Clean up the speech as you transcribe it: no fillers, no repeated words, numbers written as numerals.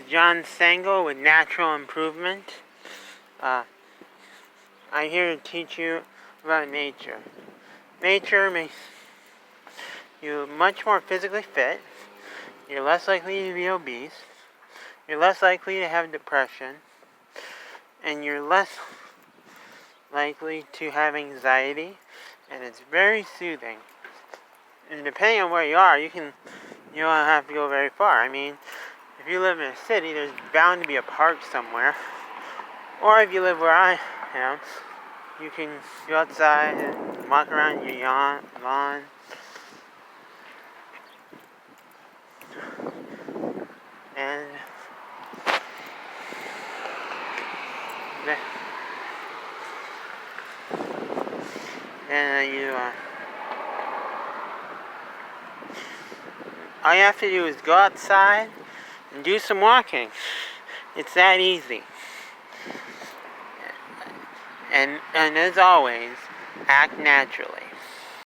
John Sangel with Natural Improvement. I'm here to teach you about nature. Nature makes you much more physically fit. You're less likely to be obese. You're less likely to have depression. And you're less likely to have anxiety. And it's very soothing. And depending on where you are, you don't have to go very far. I mean, if you live in a city, there's bound to be a park somewhere. Or if you live where I am, you can go outside and walk around your lawn. And all you have to do is go outside and do some walking. It's that easy. And as always, act naturally.